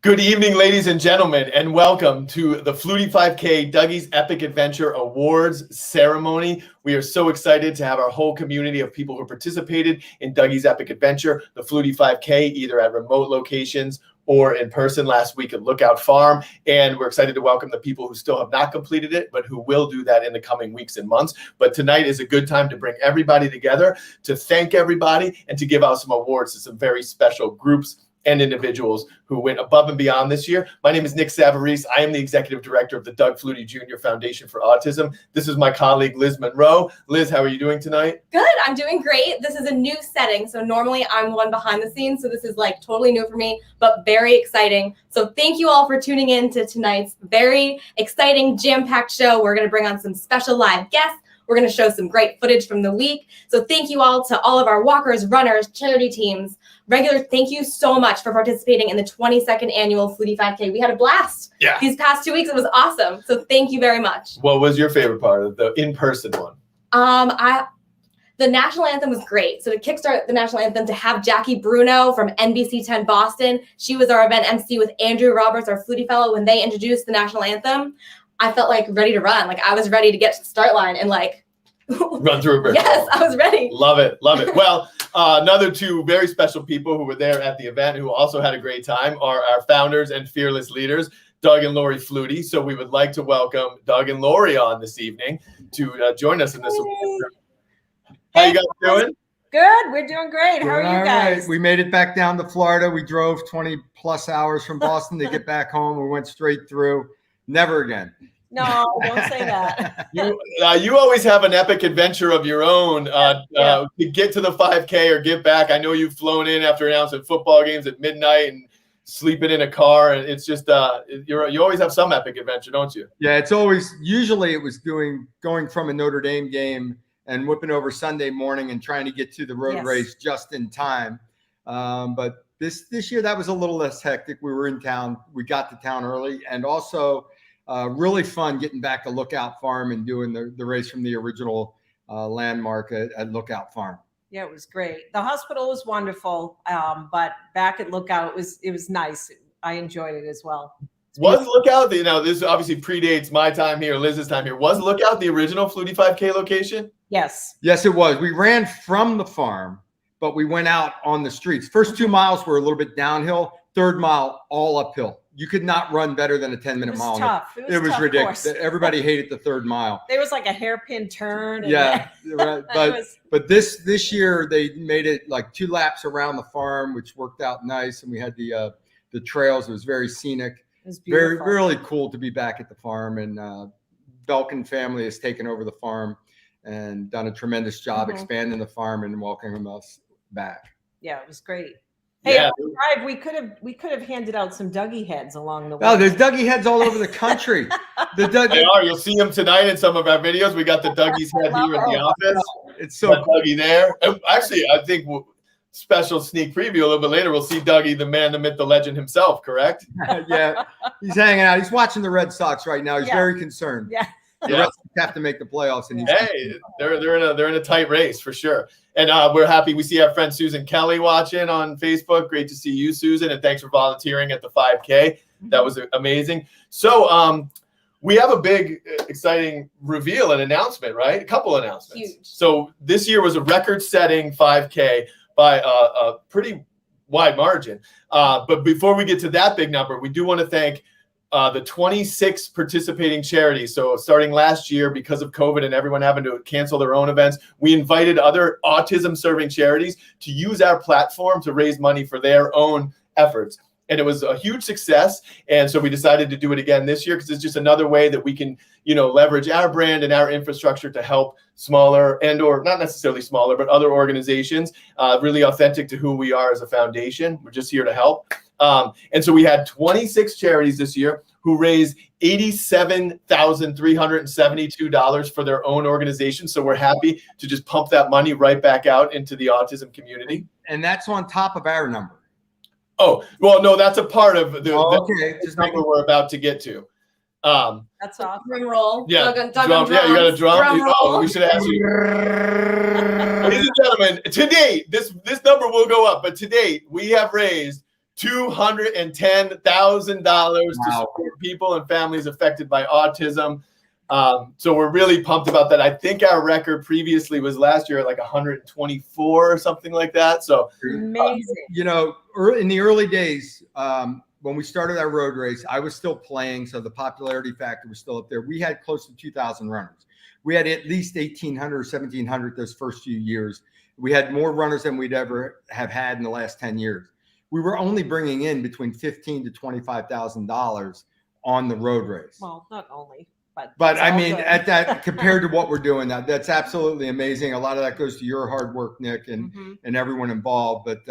Good evening, ladies and gentlemen, and welcome to the Flutie 5K Dougie's Epic Adventure Awards ceremony. We are so excited to have our whole community of people who participated in Dougie's Epic Adventure, the Flutie 5K, either at remote locations or in person last week at Lookout Farm. And we're excited to welcome the people who still have not completed it, but who will do that in the coming weeks and months. But tonight is a good time to bring everybody together, to thank everybody, and to give out some awards to some very special groups and individuals who went above and beyond this year. My name is Nick Savarese. I am the Executive Director of the Doug Flutie Jr. Foundation for Autism. This is my colleague, Liz Monroe. Liz, how are you doing tonight? Good, I'm doing great. This is a new setting. So normally I'm one behind the scenes. So this is like totally new for me, but very exciting. So thank you all for tuning in to tonight's very exciting, jam-packed show. We're gonna bring on some special live guests. We're going to show some great footage from the week. So thank you all to all of our walkers, runners, charity teams. Thank you so much for participating in the 22nd annual Flutie 5K. We had a blast. Yeah. These past 2 weeks, it was awesome. So thank you very much. What was your favorite part of the in-person one? The national anthem was great. So to kickstart the national anthem, to have Jackie Bruno from NBC 10 Boston, she was our event MC with Andrew Roberts, our Flutie fellow, when they introduced the national anthem. I felt like ready to run. Like I was ready to get to the start line and like run through a brick wall. Yes, I was ready. Love it. Love it. Well, another two very special people who were there at the event who also had a great time are our founders and fearless leaders, Doug and Lori Flutie. So we would like to welcome Doug and Lori on this evening to join us in this. How you guys doing? Good. We're doing great. How are you guys? Right. We made it back down to Florida. We drove 20 plus hours from Boston to get back home. We went straight through. Never again. No, don't say that. You always have an epic adventure of your own to get to the 5K or get back. I know you've flown in after announcing football games at midnight and sleeping in a car, and it's just you always have some epic adventure, don't you? Yeah, it's always usually it was going from a Notre Dame game and whipping over Sunday morning and trying to get to the road race just in time. But this year that was a little less hectic. We were in town. We got to town early, and also really fun getting back to Lookout Farm and doing the race from the original landmark at Lookout Farm. Yeah, it was great. The hospital was wonderful, but back at Lookout it was nice. I enjoyed it as well. Was Lookout, this obviously predates my time here, Liz's time here. Was Lookout the original Flutie 5K location? Yes. Yes, it was. We ran from the farm, but we went out on the streets. First 2 miles were a little bit downhill. Third mile, all uphill. You could not run better than a 10-minute mile. Tough. It was ridiculous. Course. Everybody hated the third mile. There was like a hairpin turn. Yeah, right. But this year they made it like 2 laps around the farm, which worked out nice, and we had the trails. It was very scenic. It was beautiful. Really cool to be back at the farm, and Duncan family has taken over the farm and done a tremendous job expanding the farm and welcoming us back. Yeah, it was great. Hey, on the drive, we could have handed out some Dougie heads along the way. Oh, there's Dougie heads all over the country. They are. You'll see them tonight in some of our videos. We got the Dougie's head here in the office. It's so cool. Dougie there. Actually, I think special sneak preview a little bit later. We'll see Dougie, the man, the myth, the legend himself. Correct? Yeah, he's hanging out. He's watching the Red Sox right now. He's very concerned. Yeah. The Red Sox have to make the playoffs, and they're in a tight race for sure. And we're happy. We see our friend Susan Kelly watching on Facebook. Great to see you, Susan, and thanks for volunteering at the 5K. That was amazing. So we have a big, exciting reveal and announcement, right? A couple announcements. Huge. So this year was a record-setting 5K by a pretty wide margin. But before we get to that big number, we do want to thank the 26 participating charities. So starting last year, because of COVID and everyone having to cancel their own events, we invited other autism-serving charities to use our platform to raise money for their own efforts. And it was a huge success. And so we decided to do it again this year because it's just another way that we can, leverage our brand and our infrastructure to help smaller or not necessarily smaller, but other organizations, really authentic to who we are as a foundation. We're just here to help. And so we had 26 charities this year who raised $87,372 for their own organization. So we're happy to just pump that money right back out into the autism community. And that's on top of our number. Oh, well, no, that's a part of the number we're about to get to. That's awesome. Drum roll. Yeah, Doug drum, yeah, you got a drum. roll. We should ask you. Ladies and gentlemen, to date, this number will go up, but to date, we have raised $210,000 to support people and families affected by autism. So we're really pumped about that. I think our record previously was last year at like 124 or something like that. So amazing. You know, in the early days, when we started our road race, I was still playing, so the popularity factor was still up there. We had close to 2,000 runners. We had at least 1,800 or 1,700 those first few years. We had more runners than we'd ever have had in the last 10 years. We were only bringing in between $15,000 to $25,000 on the road race. Well, not only, but I mean, at that, compared to what we're doing now, that's absolutely amazing. A lot of that goes to your hard work, Nick, and everyone involved, but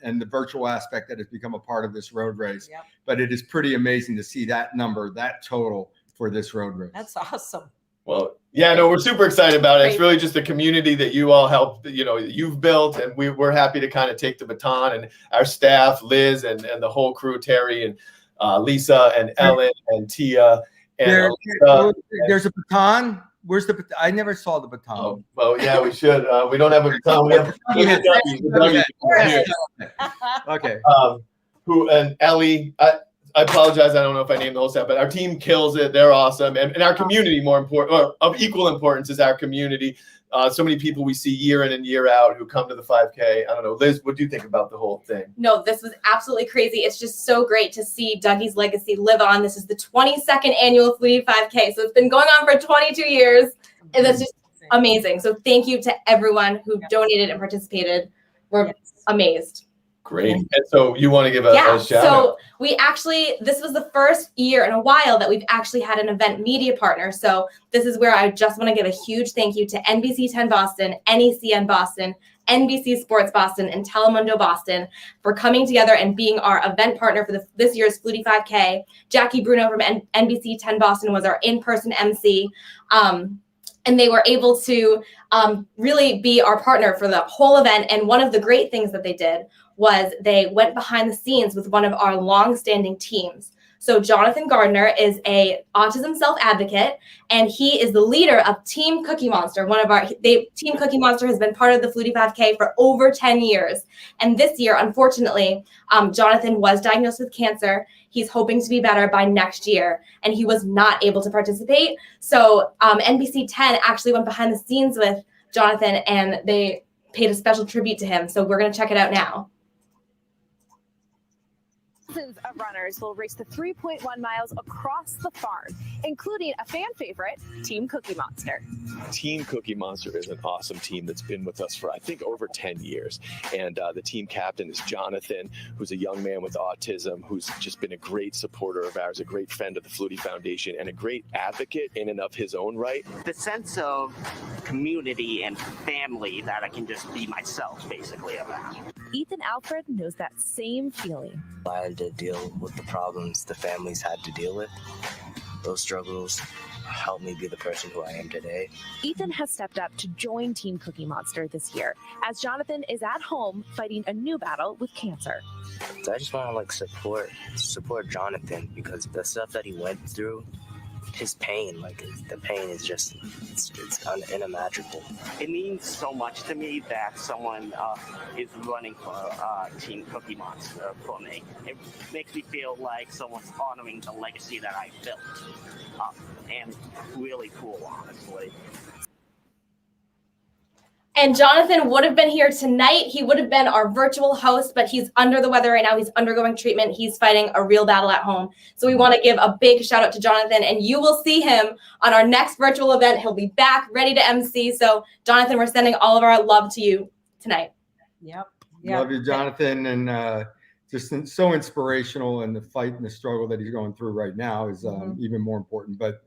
and the virtual aspect that has become a part of this road race. Yep. But it is pretty amazing to see that number, that total for this road race. That's awesome. Well, yeah, no, we're super excited about it. It's really just a community that you all helped, you know, you've built, and we're happy to kind of take the baton, and our staff, Liz and the whole crew, Terry and Lisa and Ellen and Tia. And there's a baton. Where's the baton? I never saw the baton. Oh, well, yeah, we should. We don't have a baton. We have Dougie. Okay. Who and Ellie. I apologize. I don't know if I named the whole staff, but our team kills it. They're awesome. And our community, more important, or of equal importance, is our community. So many people we see year in and year out who come to the 5K. I don't know. Liz, what do you think about the whole thing? No, this was absolutely crazy. It's just so great to see Dougie's legacy live on. This is the 22nd annual Flutie 5K. So it's been going on for 22 years. And that's just amazing. So thank you to everyone who donated and participated. We're amazed. Great. And so you want to give a shout out? This was the first year in a while that we've actually had an event media partner. So this is where I just want to give a huge thank you to NBC 10 Boston, NECN Boston, NBC Sports Boston, and Telemundo Boston for coming together and being our event partner for this year's Flutie 5K. Jackie Bruno from NBC 10 Boston was our in-person MC. And they were able to really be our partner for the whole event. And one of the great things that they did was they went behind the scenes with one of our long-standing teams. So Jonathan Gardner is a autism self-advocate, and he is the leader of Team Cookie Monster. Team Cookie Monster has been part of the Flutie 5K for over 10 years. And this year, unfortunately, Jonathan was diagnosed with cancer. He's hoping to be better by next year, and he was not able to participate. So NBC 10 actually went behind the scenes with Jonathan, and they paid a special tribute to him. So we're going to check it out now. Thousands of runners will race the 3.1 miles across the farm, including a fan favorite, Team Cookie Monster. Team Cookie Monster is an awesome team that's been with us for, I think, over 10 years. And the team captain is Jonathan, who's a young man with autism, who's just been a great supporter of ours, a great friend of the Flutie Foundation, and a great advocate in and of his own right. The sense of community and family that I can just be myself, basically, about. Ethan Alfred knows that same feeling. I had to deal with the problems the families had to deal with. Those struggles helped me be the person who I am today. Ethan has stepped up to join Team Cookie Monster this year, as Jonathan is at home fighting a new battle with cancer. So I just want to support Jonathan, because the stuff that he went through, his pain, the pain is just, it's unimaginable. It means so much to me that someone is running for Team Cookie Monster for me. It makes me feel like someone's honoring the legacy that I built. And really cool, honestly. And Jonathan would have been here tonight. He would have been our virtual host, but he's under the weather right now. He's undergoing treatment. He's fighting a real battle at home. So we want to give a big shout out to Jonathan, and you will see him on our next virtual event. He'll be back ready to MC. So Jonathan, we're sending all of our love to you tonight. Yep. Love you, Jonathan. And just so inspirational, and the fight and the struggle that he's going through right now is even more important. But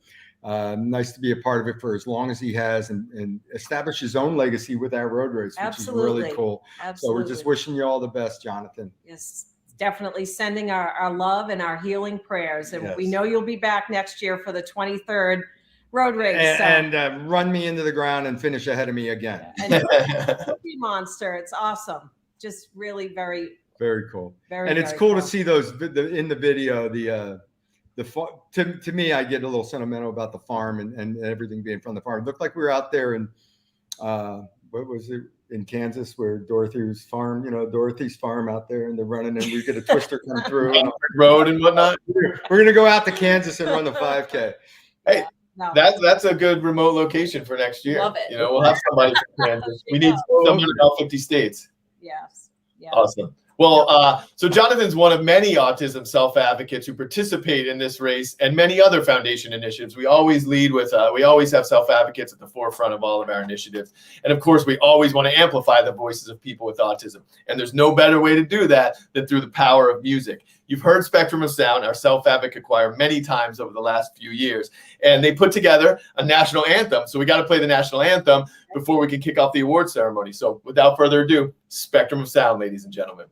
nice to be a part of it for as long as he has, and establish his own legacy with our road race, which is really cool. Absolutely. So we're just wishing you all the best, Jonathan. Yes, definitely sending our love and our healing prayers. And we know you'll be back next year for the 23rd road race. And run me into the ground and finish ahead of me again. And Cookie Monster, it's awesome. Just really very cool. Very, and it's cool to see those in the video, to me, I get a little sentimental about the farm and everything being from the farm. It looked like we were out there in what was it? in Kansas where Dorothy's farm out there, and they're running, and we get a twister come through road and whatnot. We're gonna go out to Kansas and run the 5K. Hey, that's a good remote location for next year. Love it. You know, we'll have somebody from Kansas. We need someone in all 50 states. Yes. Awesome. Well, so Jonathan's one of many autism self-advocates who participate in this race and many other foundation initiatives. We always lead with, we always have self-advocates at the forefront of all of our initiatives. And of course, we always want to amplify the voices of people with autism. And there's no better way to do that than through the power of music. You've heard Spectrum of Sound, our self-advocate choir, many times over the last few years. And they put together a national anthem. So we got to play the national anthem before we can kick off the award ceremony. So without further ado, Spectrum of Sound, ladies and gentlemen.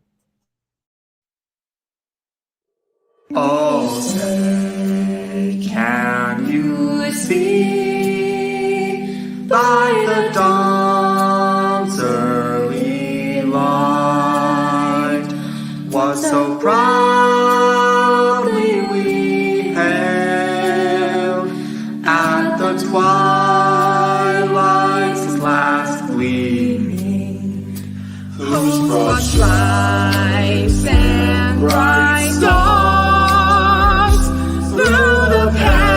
Oh, say, can you see by the dawn's early light what so proudly we hailed at the twilight's last gleaming, whose broad stripes and bright stars through the perilous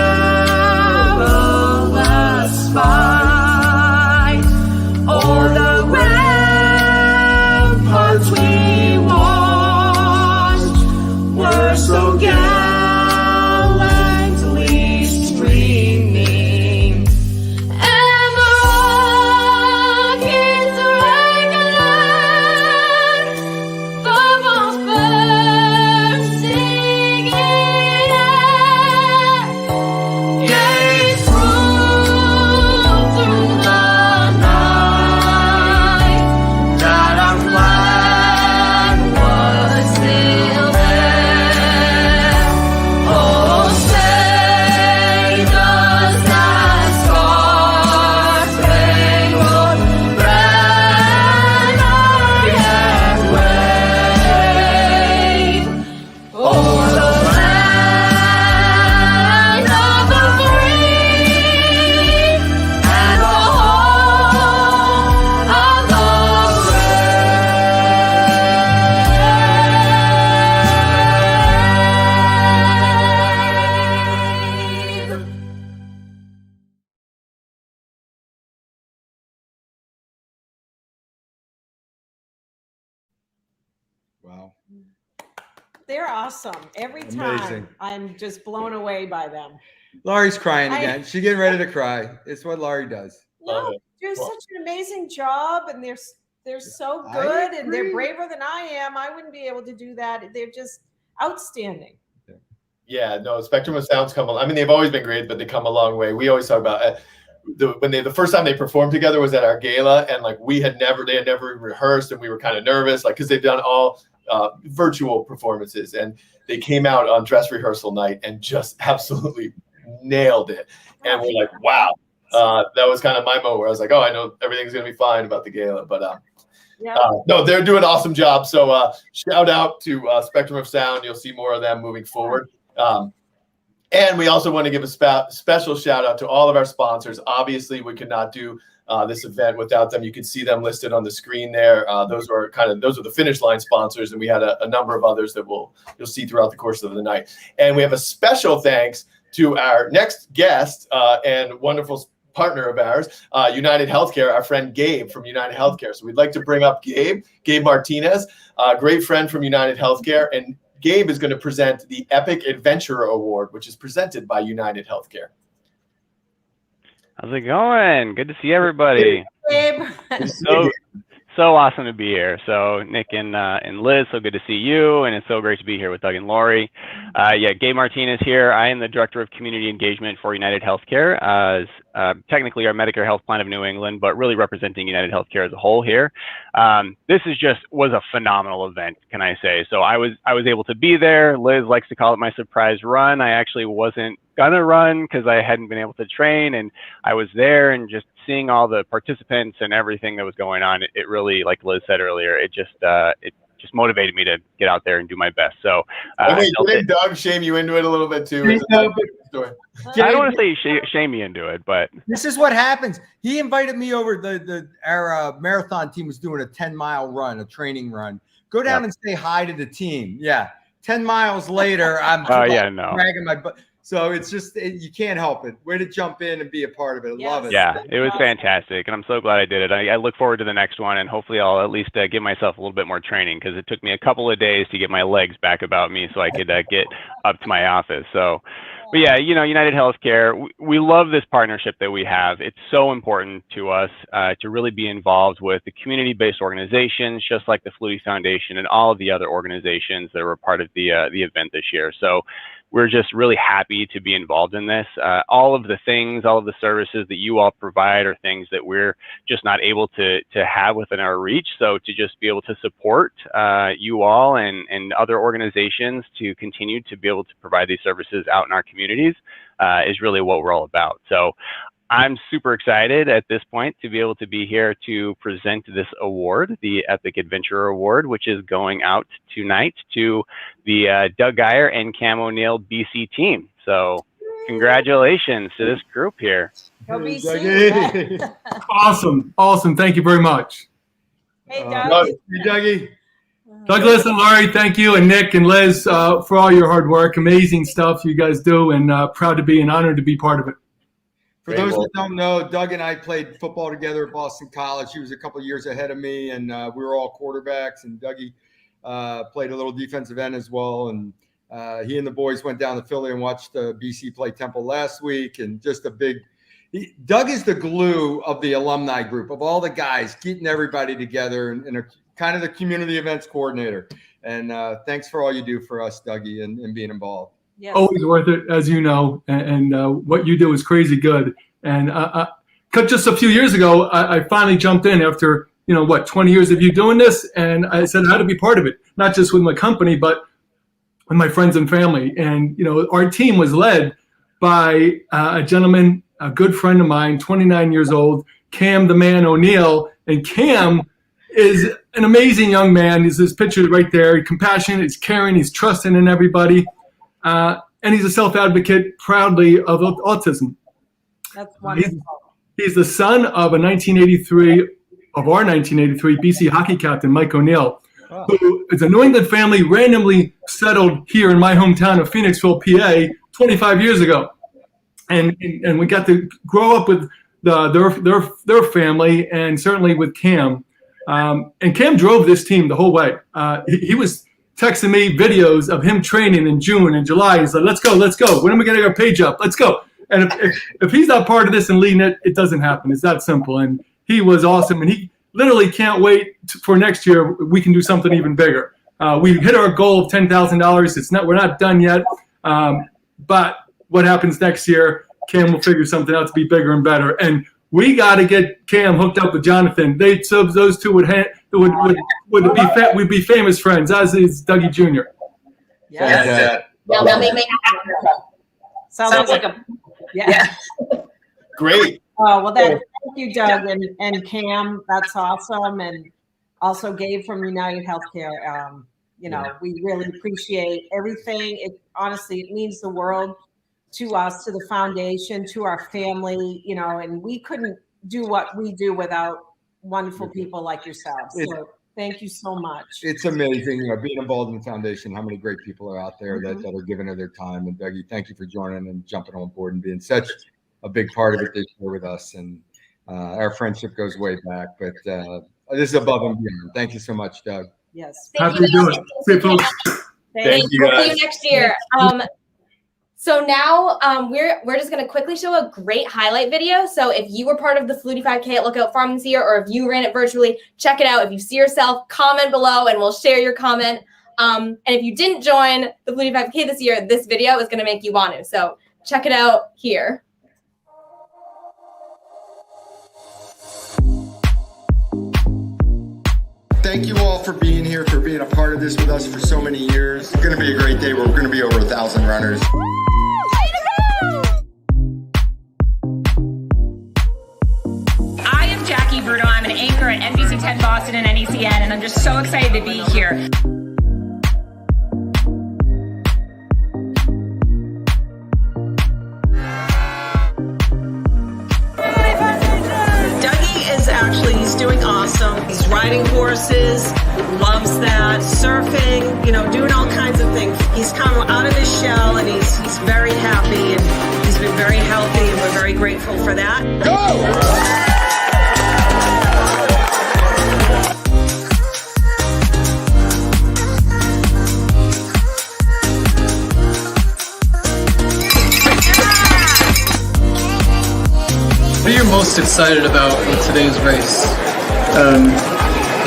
fight, o'er the ramparts we watched, were so gallantly streaming, and the rockets regular, the bombs bursting in air, gave proof through the night that our flag was still there. Oh, say does that star-spangled banner yet wave o'er the land of the free and the home of the brave? Wow. They're awesome. Every time Amazing. I'm just blown away by them. Laurie's crying I- again. She's getting ready to cry. It's what Laurie does. Love No, it. do Well- such an amazing job, and they're so I good, and they're agree. braver than I am. I wouldn't be able to do that. They're just outstanding. Yeah, no, Spectrum of Sound's come. I mean, they've always been great, but they come a long way. We always talk about the first time they performed together was at our gala, and like they had never rehearsed, and we were kind of nervous, like because they've done all virtual performances, and they came out on dress rehearsal night and just absolutely nailed it. And we're like, wow, that was kind of my moment where I was like, oh, I know everything's gonna be fine about the gala, but Yeah. no, they're doing an awesome job. So shout out to Spectrum of Sound. You'll see more of them moving forward. And we also want to give a special shout out to all of our sponsors. Obviously, we could not do this event without them. You can see them listed on the screen there. Those are the finish line sponsors, and we had a number of others that you'll see throughout the course of the night. And we have a special thanks to our next guest and wonderful partner of ours, United Healthcare, our friend Gabe from United Healthcare. So we'd like to bring up Gabe Martinez, a great friend from United Healthcare, and Gabe is going to present the Epic Adventurer Award, which is presented by United Healthcare. How's it going? Good to see everybody. Babe. So awesome to be here. So Nick and Liz, so good to see you, and it's so great to be here with Doug and Lori. Gabe Martinez here. I am the Director of Community Engagement for United Healthcare, as technically our Medicare Health Plan of New England, but really representing United Healthcare as a whole here. This was a phenomenal event, can I say? So I was able to be there. Liz likes to call it my surprise run. I actually wasn't gonna run because I hadn't been able to train, and I was there, and just seeing all the participants and everything that was going on, it really, like Liz said earlier, it just motivated me to get out there and do my best. So didn't Doug shame you into it a little bit too? I don't want to say shame me into it, but this is what happens. He invited me over. Our marathon team was doing a 10-mile run, a training run. Go down and say hi to the team. Yeah. 10 miles later, I'm dragging my butt. So it's just, you can't help it. Way to jump in and be a part of it. Love it. Yeah, it was fantastic. And I'm so glad I did it. I look forward to the next one. And hopefully I'll at least give myself a little bit more training, because it took me a couple of days to get my legs back about me so I could get up to my office. So, but yeah, United Healthcare, we love this partnership that we have. It's so important to us to really be involved with the community-based organizations, just like the Flutie Foundation and all of the other organizations that were part of the event this year. So we're just really happy to be involved in this. All of the things, all of the services that you all provide are things that we're just not able to have within our reach. So to just be able to support you all and other organizations to continue to be able to provide these services out in our communities is really what we're all about. So I'm super excited at this point to be able to be here to present this award, the Epic Adventurer Award, which is going out tonight to the Doug Geyer and Cam O'Neill BC team. So congratulations to this group here. Go BC. Awesome. Thank you very much. Hey, Doug. Hey, Dougie. Douglas and Laurie, thank you, and Nick and Liz for all your hard work. Amazing stuff you guys do, and proud to be and honored to be part of it. For those that don't know, Doug and I played football together at Boston College. He was a couple of years ahead of me, and we were all quarterbacks. And Dougie played a little defensive end as well. And he and the boys went down to Philly and watched BC play Temple last week. And just Doug is the glue of the alumni group, of all the guys, getting everybody together and a kind of the community events coordinator. And thanks for all you do for us, Dougie, and being involved. Yes. Always worth it, as you know, and what you do is crazy good. And just a few years ago, I finally jumped in after, 20 years of you doing this, and I said I had to be part of it, not just with my company, but with my friends and family. And, our team was led by a gentleman, a good friend of mine, 29 years old, Cam the Man O'Neill. And Cam is an amazing young man. He's this picture right there. He's compassionate, he's caring, he's trusting in everybody. And he's a self-advocate proudly of autism. That's wonderful. He's the son of our 1983 BC hockey captain, Mike O'Neill, who is a New England family randomly settled here in my hometown of Phoenixville, PA, 25 years ago. And we got to grow up with their family, and certainly with Cam. And Cam drove this team the whole way. He was texting me videos of him training in June and July. He's like, let's go. When are we going to get our page up? Let's go. And if he's not part of this and leading it, it doesn't happen. It's that simple. And he was awesome. And he literally can't wait for next year. We can do something even bigger. We hit our goal of $10,000. We're not done yet. But what happens next year, Cam will figure something out to be bigger and better. And we got to get Cam hooked up with Jonathan. Those two would be famous friends, as is Dougie Jr. Yes. They'll make me happy. Sounds like a great. Oh, well, thank you, Doug and Cam. That's awesome. And also Gabe from United Healthcare. We really appreciate everything. Honestly, it means the world to us, to the foundation, to our family, and we couldn't do what we do without wonderful people like yourselves. So thank you so much. It's amazing, being involved in the foundation, how many great people are out there that are giving of their time. And Dougie, thank you for joining and jumping on board and being such a big part of it this year with us. And our friendship goes way back, but this is above and beyond. Thank you so much, Doug. Yes. Happy to do it. See you, folks. Thank you. We'll see you next year. So now we're just going to quickly show a great highlight video. So if you were part of the Flutie 5K at Lookout Farm this year, or if you ran it virtually, check it out. If you see yourself, comment below and we'll share your comment. And if you didn't join the Flutie 5K this year, this video is going to make you want to. So check it out here. Thank you all for being here, for being a part of this with us for so many years. It's going to be a great day. We're going to be over 1,000 runners. I am Jackie Bruno. I'm an anchor at NBC 10 Penn Boston and NECN, and I'm just so excited to be here. He's doing awesome. He's riding horses, loves that, surfing, doing all kinds of things. He's come out of his shell and he's very happy and he's been very healthy and we're very grateful for that. Go! What are you most excited about in today's race?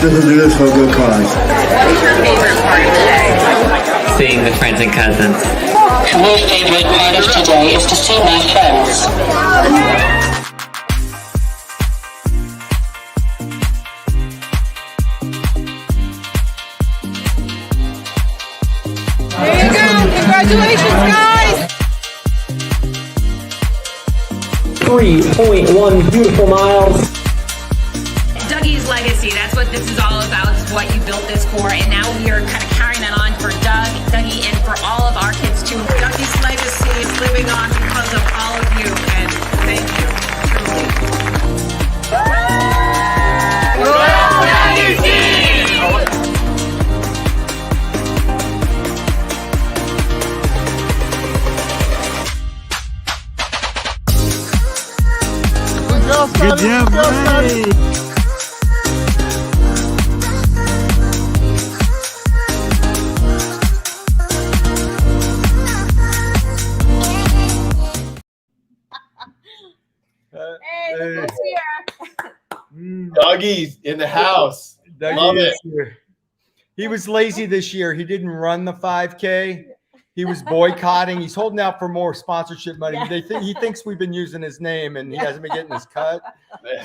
This is this for a good cause. What's your favorite part of today? Seeing the friends and cousins. My favorite part of today is to see my friends. There you go. Congratulations, guys. 3.1 beautiful miles. Dougie's legacy, that's what this is all about, is what you built this for, and now we are kind of carrying that on for Dougie, and for all of our kids too. Dougie's legacy is living on because of all of you, and thank you, Good job, buddy. Hey, look who's here. Dougie's in the house. Love it. He was lazy this year. He didn't run the 5K. He was boycotting. He's holding out for more sponsorship money. He thinks we've been using his name, and he hasn't been getting his cut.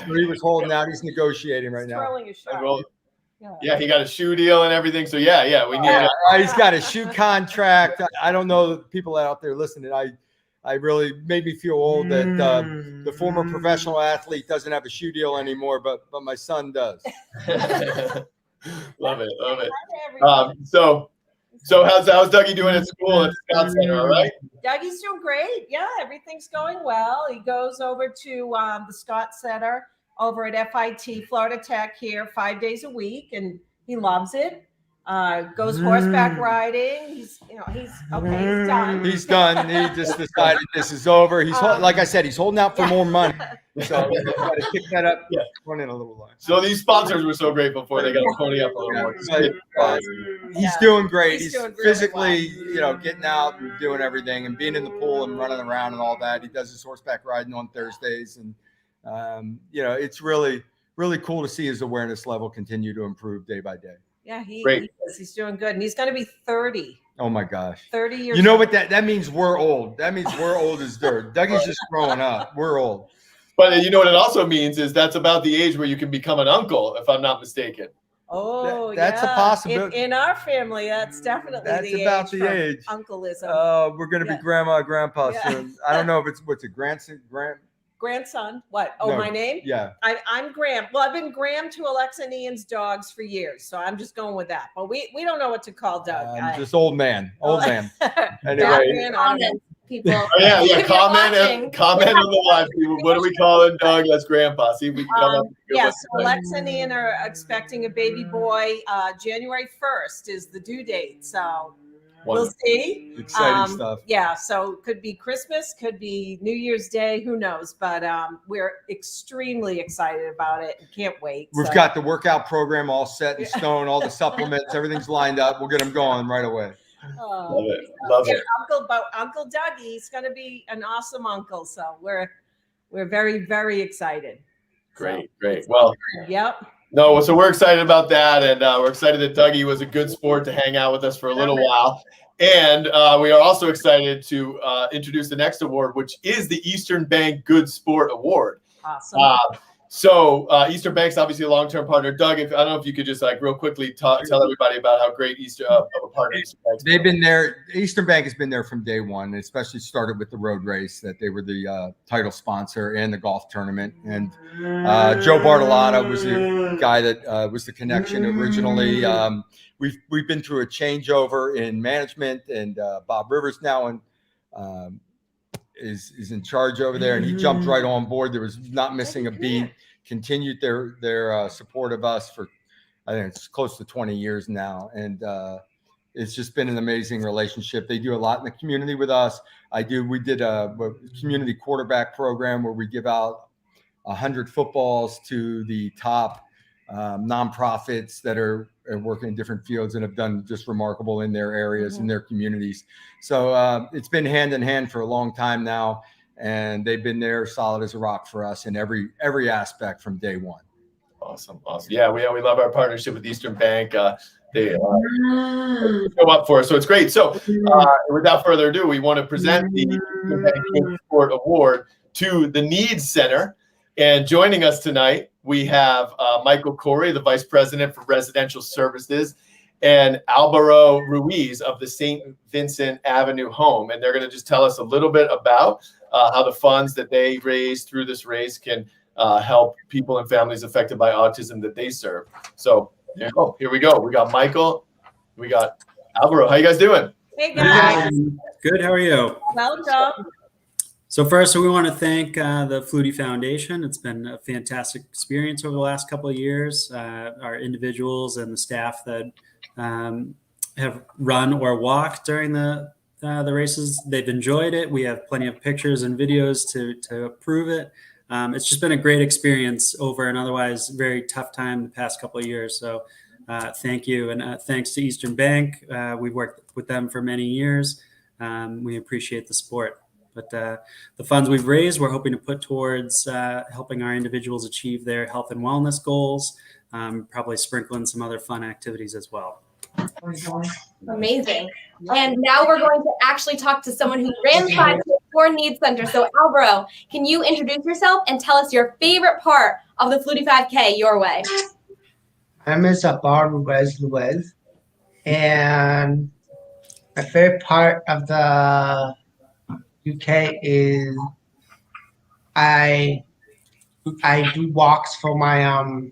So he was holding out. He's negotiating right now. Yeah, he got a shoe deal and everything. So yeah, we need. He's got a shoe contract. I don't know the people out there listening. I really made me feel old that the former professional athlete doesn't have a shoe deal anymore, but my son does. Love it. So how's Dougie doing at school at Scott Center? All right. Dougie's doing great. Yeah, everything's going well. He goes over to the Scott Center over at FIT, Florida Tech here 5 days a week, and he loves it. Goes horseback riding. He's okay. He's done. He's done. He just decided this is over. He's like I said, he's holding out for more money. So we got to kick that up. Yeah, run in a little line. So these sponsors were so great before they got to pony up a little more. He's doing great. He's doing really physically, getting out and doing everything and being in the pool and running around and all that. He does his horseback riding on Thursdays, and it's really, really cool to see his awareness level continue to improve day by day. Yeah, he's doing good, and he's going to be 30. Oh my gosh, 30 years. You know what that means? We're old. That means we're old as dirt. Dougie's just growing up. We're old. But you know what it also means is that's about the age where you can become an uncle, if I'm not mistaken. Oh, that's a possibility. In our family, that's definitely about the age. Uncleism. We're going to be grandma and grandpa soon. I don't know if what's a grandson. What? Oh, no. My name? Yeah. I'm Graham. Well, I've been Graham to Alexa and Ian's dogs for years, so I'm just going with that. But we don't know what to call Doug. Just old man. Old man. Anyway. People. Yeah. Comment on the live. People. What do we call him, Doug? That's Grandpa. See if we can come up. Yes, Alexa and Ian are expecting a baby boy. January 1st is the due date. So we'll see. Exciting stuff. Yeah, so could be Christmas, could be New Year's Day, who knows? But we're extremely excited about it. Can't wait. We've got the workout program all set in stone, all the supplements, everything's lined up. We'll get them going right away. Love it. Uncle Dougie, he's going to be an awesome uncle. So we're very, very excited. Great. Well, yep. No, so we're excited about that, and we're excited that Dougie was a good sport to hang out with us for a little while. And we are also excited to introduce the next award, which is the Eastern Bank Good Sport Award. Awesome. So Eastern Bank's obviously a long-term partner. Doug, I don't know if you could just like real quickly tell everybody about how great of a partner Eastern Bank's They've been there. Eastern Bank has been there from day one, and especially started with the road race that they were the title sponsor and the golf tournament. And Joe Bartolotta was the guy that was the connection originally. We've been through a changeover in management, and Bob Rivers now is in charge over there, and he jumped right on board. There was not missing a beat. Continued their support of us for, I think it's close to 20 years now, and it's just been an amazing relationship. They do a lot in the community with us. We did a community quarterback program where we give out 100 footballs to the top nonprofits that are working in different fields and have done just remarkable in their areas, in their communities. So it's been hand in hand for a long time now, and they've been there solid as a rock for us in every aspect from day one. Awesome. Yeah, we love our partnership with Eastern Bank. They show up for us, so it's great. So without further ado, we want to present the Eastern Bank Youth Support Award to the Needs Center. And joining us tonight, we have Michael Corey, the Vice President for Residential Services, and Alvaro Ruiz of the St. Vincent Avenue Home. And they're going to just tell us a little bit about how the funds that they raise through this race can help people and families affected by autism that they serve. So here we go. We got Michael. We got Alvaro. How you guys doing? Hey, guys. Good. How are you? Welcome. So first, we want to thank the Flutie Foundation. It's been a fantastic experience over the last couple of years. Our individuals and the staff that have run or walked during the races, they've enjoyed it. We have plenty of pictures and videos to prove it. It's just been a great experience over an otherwise very tough time the past couple of years. So thank you. And thanks to Eastern Bank. We've worked with them for many years. We appreciate the support. But the funds we've raised, we're hoping to put towards helping our individuals achieve their health and wellness goals, probably sprinkle in some other fun activities as well. Amazing. And now we're going to actually talk to someone who ran the 5K for Needs Center. So Alvaro, can you introduce yourself and tell us your favorite part of the Flutie 5K your way? I'm Savarese Ruiz, and my favorite part of the UK is I do walks for my health,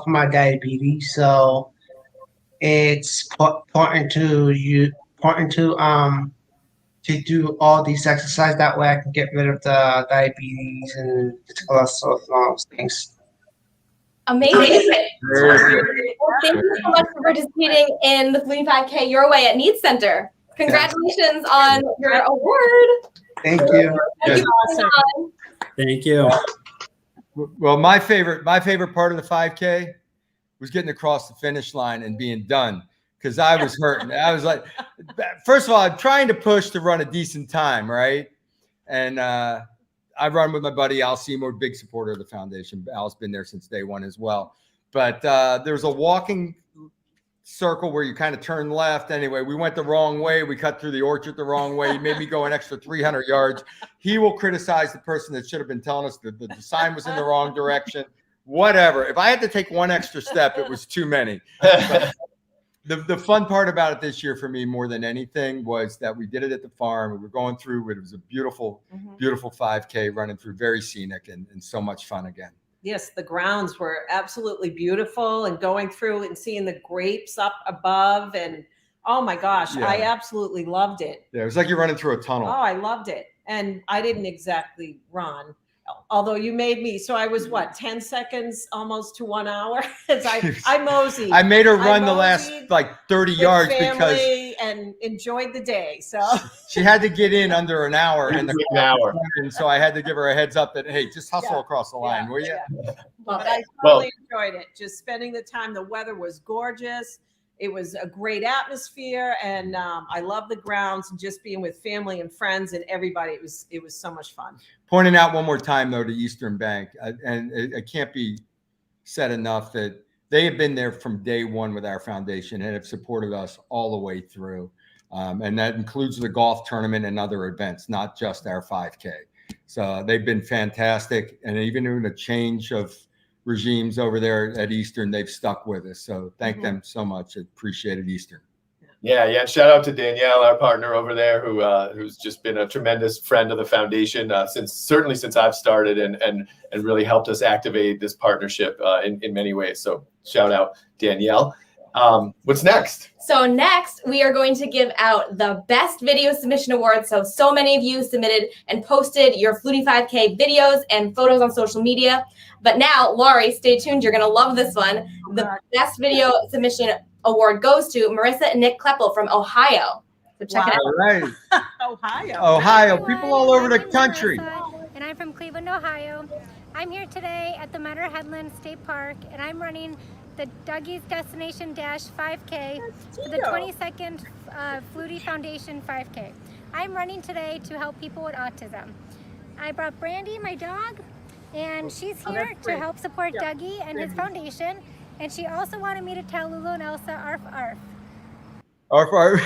for my diabetes. So it's important to do all these exercises. That way I can get rid of the diabetes and cholesterol and all those things. Amazing. Well, thank you so much for participating in the Flutie 5K your way at Needs Center. Congratulations on your award. Thank you. Thank you. Well, my favorite part of the 5K was getting across the finish line and being done, because I was hurting. I was like, first of all, I'm trying to push to run a decent time, right? And I run with my buddy Al Seymour, big supporter of the foundation. Al's been there since day one as well. But there's a walking circle where you kind of turn left. Anyway, we went the wrong way. We cut through the orchard the wrong way. He made me go an extra 300 yards. He will criticize the person that should have been telling us that the sign was in the wrong direction. Whatever. If I had to take one extra step, it was too many. The fun part about it this year for me more than anything was that we did it at the farm. We were going through it. It was a beautiful, beautiful 5K running through, very scenic and so much fun again. Yes, the grounds were absolutely beautiful, and going through and seeing the grapes up above, and oh my gosh, Yeah. I absolutely loved it. Yeah, it was like you're running through a Oh, tunnel. I loved it. And I didn't exactly run, although you made me. So I was 10 seconds almost to 1 hour. As I moseyed. I made her run the last 30 yards because family and enjoyed the day. So she had to get in under an hour, and an so I had to give her a heads up that, hey, just hustle across the line, will you? But I totally enjoyed it. Just spending the time. The weather was gorgeous. It was a great atmosphere, and I love the grounds and just being with family and friends and everybody. It was so much fun. Pointing out one more time, though, to Eastern Bank, and it can't be said enough that they have been there from day one with our foundation and have supported us all the way through. And that includes the golf tournament and other events, not just our 5K. So they've been fantastic, and even in a change of regimes over there at Eastern, they've stuck with us. So thank them so much. I appreciated Eastern. Yeah. And shout out to Danielle, our partner over there, who's just been a tremendous friend of the foundation since I've started, and really helped us activate this partnership in many ways. So shout out Danielle. What's next? So next, we are going to give out the Best Video Submission Award. So many of you submitted and posted your Flutie 5K videos and photos on social media. But now, Laurie, stay tuned. You're going to love this one. The Best Video Submission Award goes to Marissa and Nick Kleppel from Ohio. So check it out. All right. Ohio. People all over the country. And I'm from Cleveland, Ohio. I'm here today at the Menor Headland State Park, and I'm running the Dougie's Destination Dash 5K for the 22nd Flutie Foundation 5K. I'm running today to help people with autism. I brought Brandy, my dog, and she's here to help support Dougie and his foundation. And she also wanted me to tell Lulu and Elsa arf arf. Arf arf.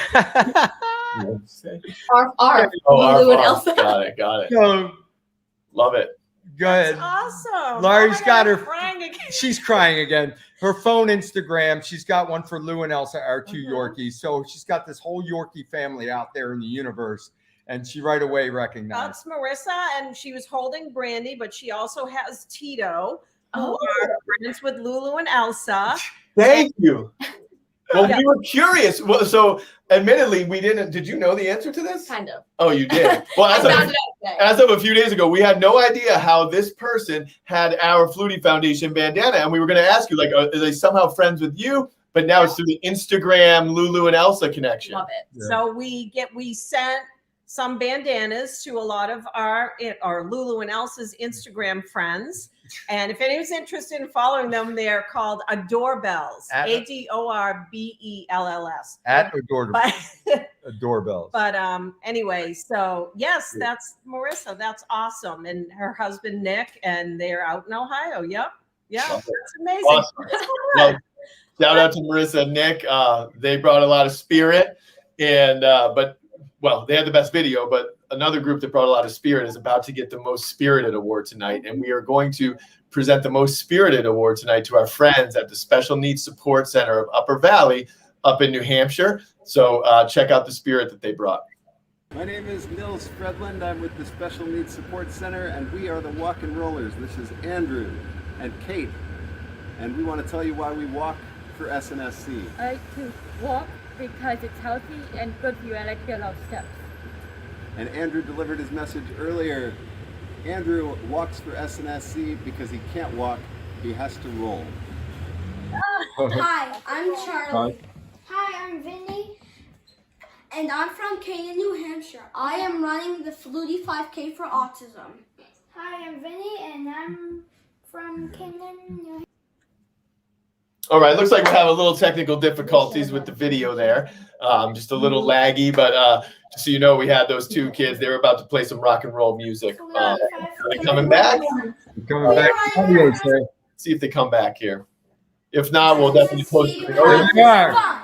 Arf arf. Oh, Lulu and arf, Elsa. Got it. Love it. Go ahead. Awesome. Laurie's got her. Crying again. She's crying again. Her phone Instagram. She's got one for Lou and Elsa, our two Yorkies. So she's got this whole Yorkie family out there in the universe, and she right away recognized. That's Marissa, and she was holding Brandy, but she also has Tito, who are friends with Lulu and Elsa. Thank you. Well, we were curious. Well, so admittedly, we didn't. Did you know the answer to this? Kind of. Oh, you did. Well, as of a few days ago, we had no idea how this person had our Flutie Foundation bandana, and we were going to ask you, like, are they somehow friends with you? But now it's through the Instagram Lulu and Elsa connection. Love it. Yeah. So we sent some bandanas to a lot of our Lulu and Elsa's Instagram friends. And if anyone's interested in following them, they're called Adorbells. ADORBELLS. At Adorbells. But anyway, so yes, that's Marissa. That's awesome. And her husband, Nick, and they're out in Ohio. Yep. Yeah. That's amazing. Awesome. Well, shout out to Marissa and Nick. They brought a lot of spirit, and well, they had the best video, but another group that brought a lot of spirit is about to get the Most Spirited Award tonight. And we are going to present the Most Spirited Award tonight to our friends at the Special Needs Support Center of Upper Valley up in New Hampshire. So check out the spirit that they brought. My name is Nils Fredland. I'm with the Special Needs Support Center, and we are the Walk and Rollers. This is Andrew and Kate, and we want to tell you why we walk for SNSC. I like to walk because it's healthy and good for you. I like to get a lot of steps. And Andrew delivered his message earlier. Andrew walks for SNSC because he can't walk, he has to roll. Hi, I'm Charlie. Hi, I'm Vinny, and I'm from Canaan, New Hampshire. I am running the Flutie 5K for autism. Hi, I'm Vinny, and I'm from Canaan, New Hampshire. All right, looks like we have a little technical difficulties with the video there. Just a little laggy, but just so you know, we had those two kids. They were about to play some rock and roll music. Are they coming back? Coming back. See if they come back here. If not, we'll definitely post it. There they are.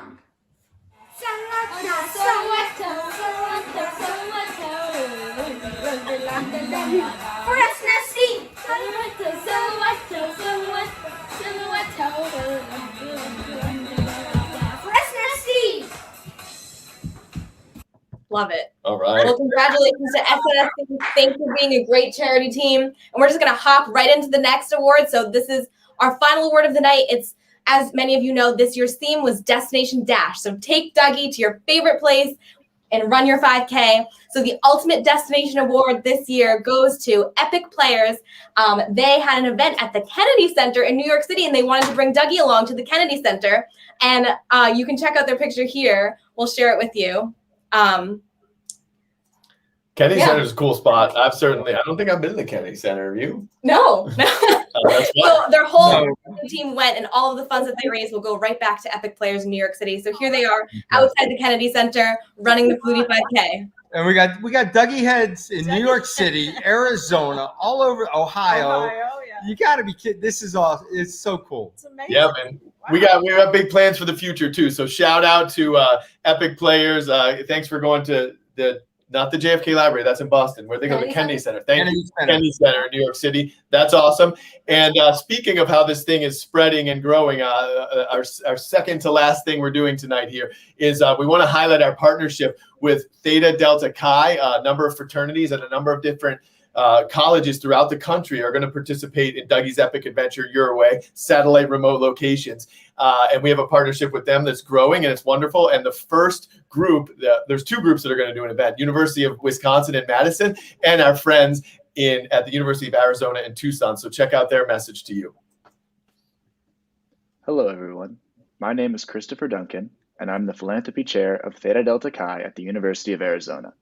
Love it. All right. Well, congratulations to SNSC. Thanks for being a great charity team. And we're just going to hop right into the next award. So this is our final award of the night. It's, as many of you know, this year's theme was Destination Dash. So take Dougie to your favorite place and run your 5K. So the Ultimate Destination Award this year goes to Epic Players. They had an event at the Kennedy Center in New York City, and they wanted to bring Dougie along to the Kennedy Center. And you can check out their picture here. We'll share it with you. Kennedy Center is a cool spot. I don't think I've been to the Kennedy Center. Have you? No. So their whole No. team went, and all of the funds that they raised will go right back to Epic Players in New York City. So here they are outside the Kennedy Center running the Flutie 5K. And we got Dougie heads in New York City, Arizona, all over Ohio. You got to be kidding. This is awesome. It's so cool. It's amazing. Yeah, man. We have big plans for the future too. So shout out to Epic Players. Thanks for going to the not the JFK Library. That's in Boston. Where they go, the Kennedy Center. Thank you, Center. Kennedy Center in New York City. That's awesome. And speaking of how this thing is spreading and growing, our second to last thing we're doing tonight here is we want to highlight our partnership with Theta Delta Chi. A number of fraternities and a number of different colleges throughout the country are going to participate in Dougie's Epic Adventure Your Way, satellite remote locations. And we have a partnership with them that's growing, and it's wonderful. And the first group, there's two groups that are going to do an event, University of Wisconsin in Madison and our friends at the University of Arizona in Tucson. So check out their message to you. Hello, everyone. My name is Christopher Duncan, and I'm the Philanthropy Chair of Theta Delta Chi at the University of Arizona.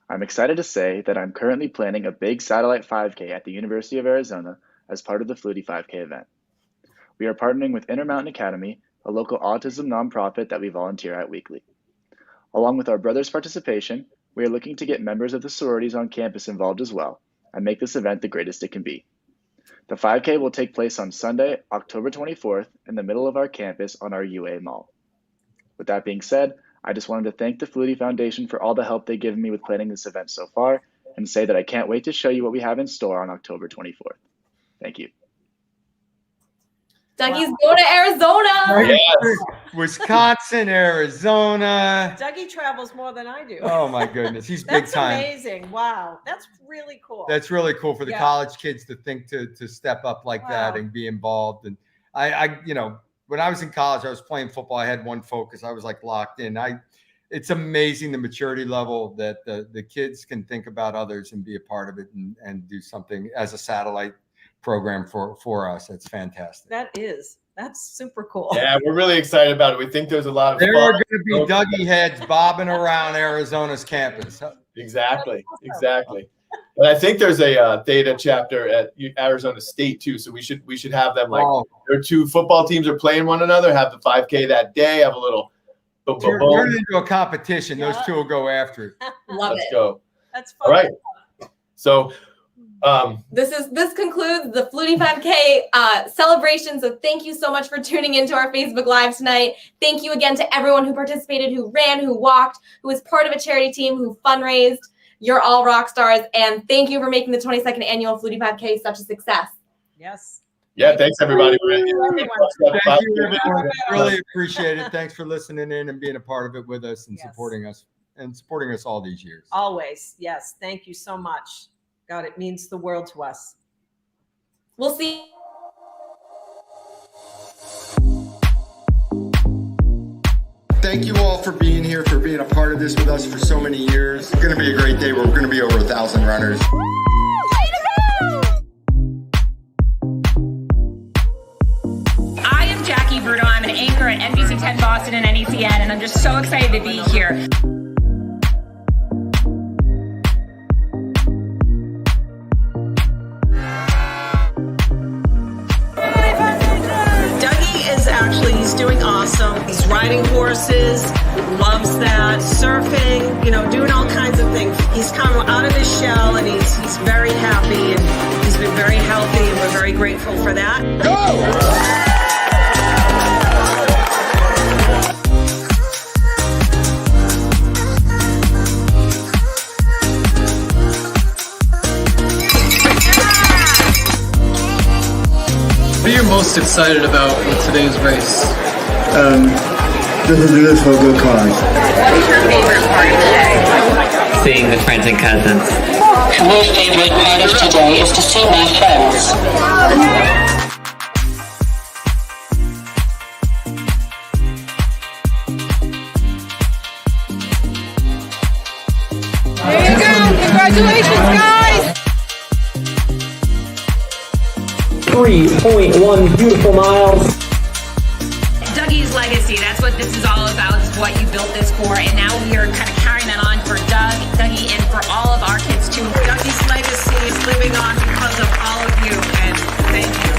I'm excited to say that I'm currently planning a big satellite 5K at the University of Arizona as part of the Flutie 5K event. We are partnering with Intermountain Academy, a local autism nonprofit that we volunteer at weekly. Along with our brothers' participation, we are looking to get members of the sororities on campus involved as well and make this event the greatest it can be. The 5K will take place on Sunday, October 24th in the middle of our campus on our UA Mall. With that being said, I just wanted to thank the Flutie Foundation for all the help they've given me with planning this event so far and say that I can't wait to show you what we have in store on October 24th. Thank you. Dougie's going to Arizona. Yes. Wisconsin, Arizona. Dougie travels more than I do. Oh my goodness, he's big time. That's amazing. Wow, that's really cool. That's really cool for the college kids to think to step up like that and be involved. And I when I was in college, I was playing football. I had one focus. I was like locked in. It's amazing the maturity level that the kids can think about others and be a part of it and do something as a satellite program for us. It's fantastic. That's super cool. Yeah, we're really excited about it. We think there's a lot of there are going to be Dougie heads bobbing around Arizona's campus. Exactly. And I think there's a Theta chapter at Arizona State too. So we should have them their two football teams are playing one another. Have the 5K that day. Have a little. Turn it into a competition. Those two will go after it. Let's go. That's fun. All right. So. This concludes the Flutie 5K celebration. So thank you so much for tuning into our Facebook Live tonight. Thank you again to everyone who participated, who ran, who walked, who was part of a charity team, who fundraised. You're all rock stars. And thank you for making the 22nd annual Flutie 5K such a success. Yes. Yeah, thanks everybody. Thank you, everyone. Really appreciate it. Thanks for listening in and being a part of it with us and supporting us all these years. Always. Yes. Thank you so much. God, it means the world to us. We'll see. Thank you all for being here, for being a part of this with us for so many years. It's going to be a great day. We're going to be over 1,000 runners. I am Jackie Bruto. I'm an anchor at NBC 10 Boston and NECN, and I'm just so excited to be here. He's doing awesome. He's riding horses, loves that, surfing, doing all kinds of things. He's come out of his shell and he's very happy and he's been very healthy and we're very grateful for that. Go! What are you most excited about with today's race? This is a good cause. What's your favorite part of today? Seeing the friends and cousins. My favorite part of today is to see my friends. There you go. Congratulations, guys. 3.1 beautiful miles. Dougie's legacy, that's what this is all about, is what you built this for, and now we are kind of carrying that on for Dougie, and for all of our kids too. Dougie's legacy is living on because of all of you, and thank you.